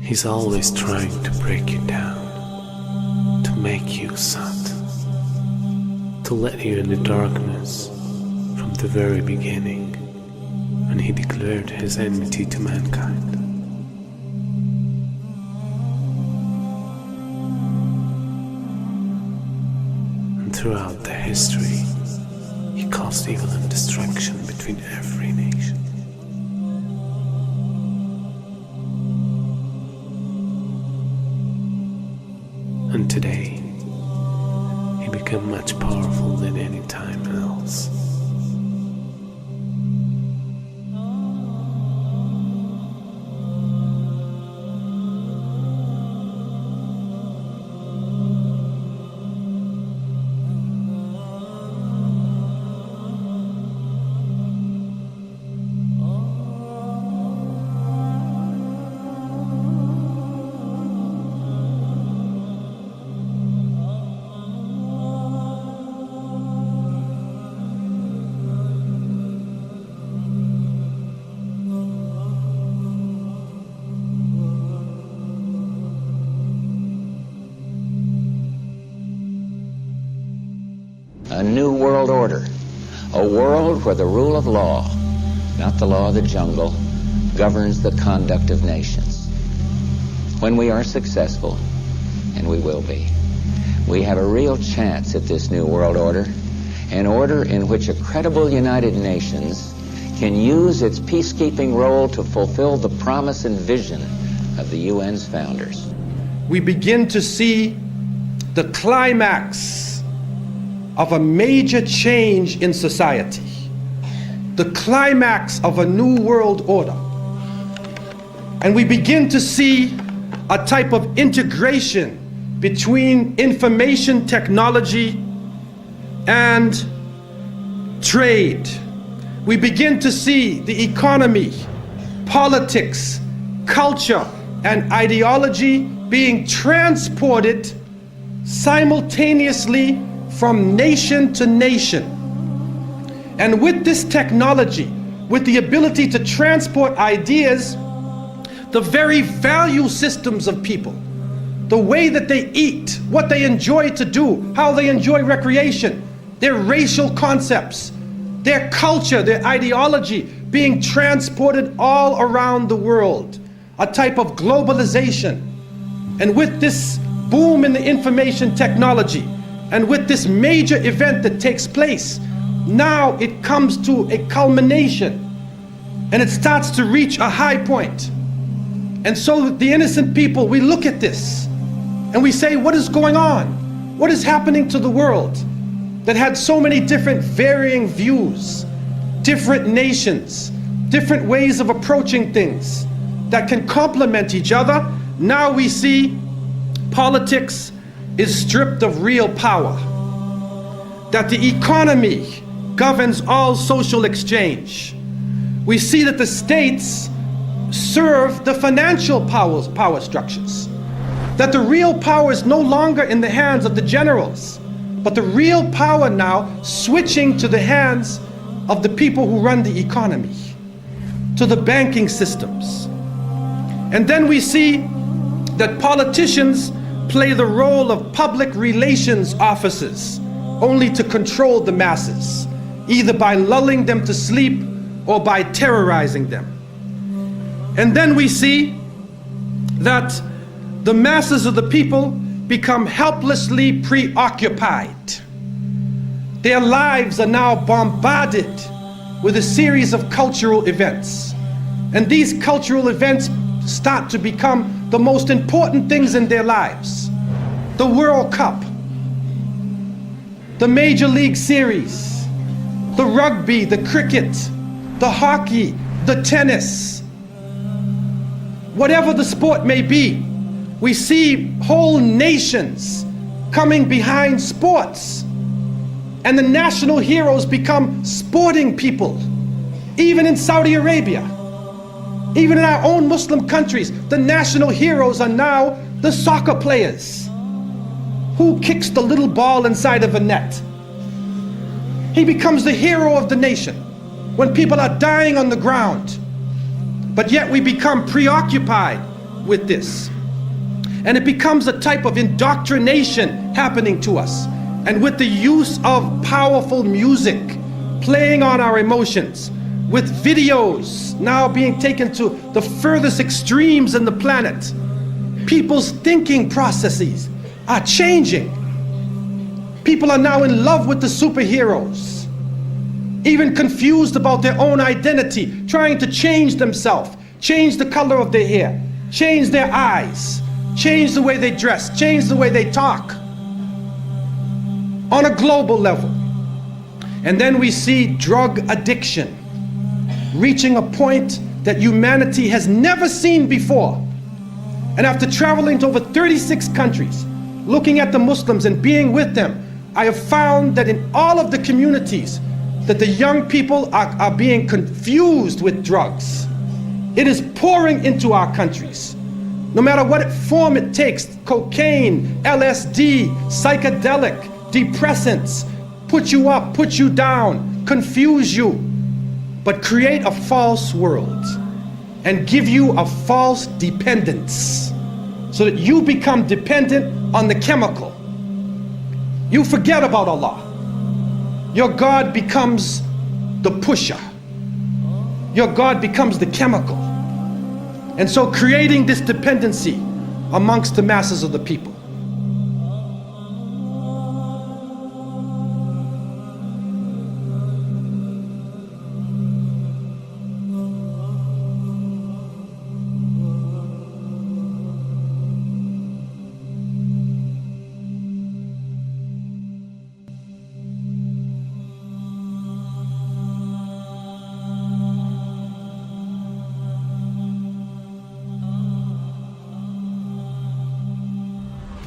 He's always trying to break you down, to make you sad, to let you in the darkness from the very beginning, when he declared his enmity to mankind. And throughout the history, he caused evil and destruction between every nation. And today, he became much powerful than any time else. A new world order, a world where the rule of law, not the law of the jungle, governs the conduct of nations. When we are successful, and we will be, we have a real chance at this new world order, an order in which a credible United Nations can use its peacekeeping role to fulfill the promise and vision of the UN's founders. We begin to see the climax of a major change in society, the climax of a new world order. And we begin to see a type of integration between information technology and trade. We begin to see the economy, politics, culture, and ideology being transported simultaneously from nation to nation. And with this technology, with the ability to transport ideas, the very value systems of people, the way that they eat, what they enjoy to do, how they enjoy recreation, their racial concepts, their culture, their ideology being transported all around the world, a type of globalization. And with this boom in the information technology, and with this major event that takes place, now it comes to a culmination and it starts to reach a high point. And so the innocent people, we look at this and we say, what is going on? What is happening to the world that had so many different varying views, different nations, different ways of approaching things that can complement each other? Now we see politics is stripped of real power, that the economy governs all social exchange. We see that the states serve the financial power structures, that the real power is no longer in the hands of the generals, but the real power now switching to the hands of the people who run the economy, to the banking systems. And then we see that politicians play the role of public relations officers, only to control the masses, either by lulling them to sleep or by terrorizing them. And then we see that the masses of the people become helplessly preoccupied. Their lives are now bombarded with a series of cultural events. And these cultural events start to become the most important things in their lives. The World Cup, the Major League Series, the rugby, the cricket, the hockey, the tennis. Whatever the sport may be, we see whole nations coming behind sports. And the national heroes become sporting people. Even in Saudi Arabia, even in our own Muslim countries, the national heroes are now the soccer players. Who kicks the little ball inside of a net? He becomes the hero of the nation when people are dying on the ground. But yet we become preoccupied with this. And it becomes a type of indoctrination happening to us. And with the use of powerful music playing on our emotions, with videos now being taken to the furthest extremes in the planet, people's thinking processes are changing. People are now in love with the superheroes, even confused about their own identity, trying to change themselves, change the color of their hair, change their eyes, change the way they dress, change the way they talk on a global level. And then we see drug addiction reaching a point that humanity has never seen before. And after traveling to over 36 countries, looking at the Muslims and being with them, I have found that in all of the communities that the young people are being confused with drugs. It is pouring into our countries. No matter what form it takes, cocaine, LSD, psychedelic, depressants, put you up, put you down, confuse you, but create a false world and give you a false dependence so that you become dependent on the chemical. You forget about Allah. Your God becomes the pusher. Your God becomes the chemical. And so creating this dependency amongst the masses of the people.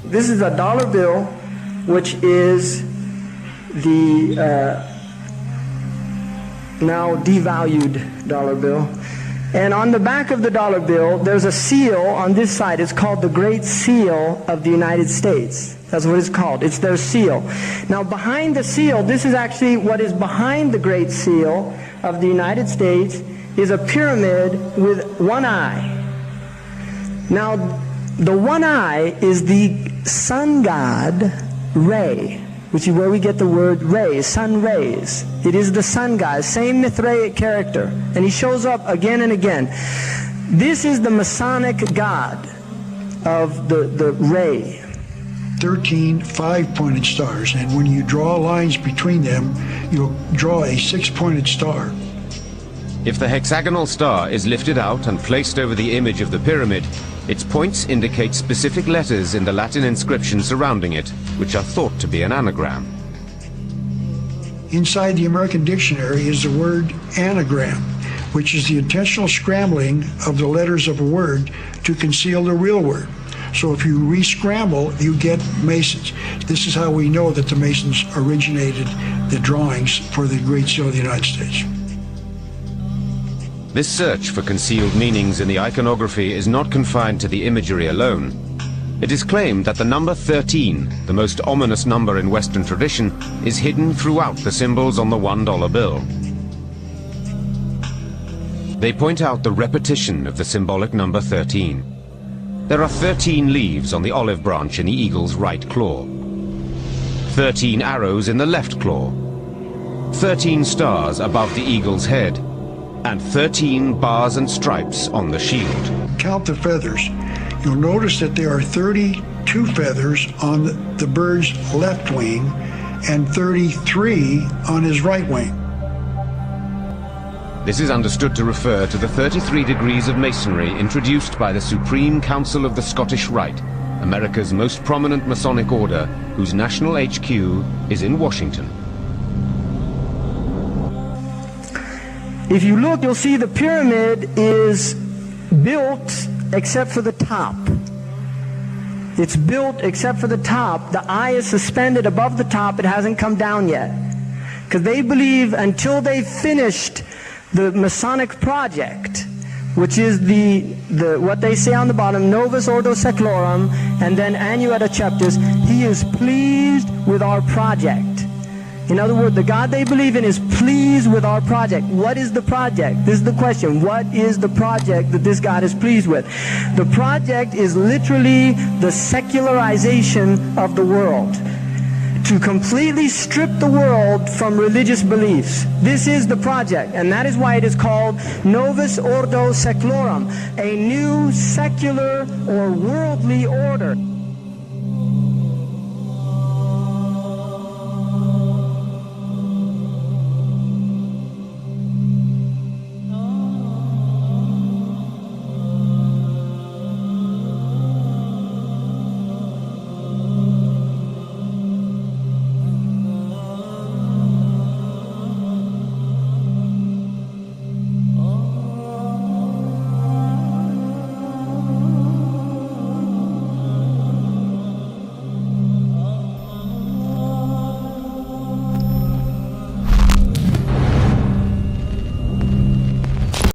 This is a dollar bill, which is the now devalued dollar bill. And on the back of the dollar bill, there's a seal on this side. It's called the Great Seal of the United States. That's what it's called. It's their seal. Now behind the seal, this is actually what is behind the Great Seal of the United States, is a pyramid with one eye. Now the one eye is the sun god Re, which is where we get the word ray, sun rays. It is the sun god, same Mithraic character, and he shows up again and again. This is the Masonic god of the ray. 13 5-pointed stars, and when you draw lines between them, you'll draw a 6-pointed star. If the hexagonal star is lifted out and placed over the image of the pyramid, its points indicate specific letters in the Latin inscription surrounding it, which are thought to be an anagram. Inside the American dictionary is the word anagram, which is the intentional scrambling of the letters of a word to conceal the real word. So if you re-scramble, you get Masons. This is how we know that the Masons originated the drawings for the Great Seal of the United States. This search for concealed meanings in the iconography is not confined to the imagery alone. It is claimed that the number 13, the most ominous number in Western tradition, is hidden throughout the symbols on the $1 bill. They point out the repetition of the symbolic number 13. There are 13 leaves on the olive branch in the eagle's right claw, 13 arrows in the left claw, 13 stars above the eagle's head, and 13 bars and stripes on the shield. Count the feathers. You'll notice that there are 32 feathers on the bird's left wing and 33 on his right wing. This is understood to refer to the 33 degrees of Masonry introduced by the Supreme Council of the Scottish Rite, America's most prominent Masonic order, whose national HQ is in Washington. If you look, you'll see the pyramid is built except for the top. It's built except for the top. The eye is suspended above the top. It hasn't come down yet. Because they believe until they finished the Masonic project, which is the what they say on the bottom, Novus Ordo Seclorum, and then Annuetta Chapters, he is pleased with our project. In other words, the God they believe in is pleased with our project. What is the project? This is the question. What is the project that this God is pleased with? The project is literally the secularization of the world. To completely strip the world from religious beliefs. This is the project, and that is why it is called Novus Ordo Seclorum, a new secular or worldly order.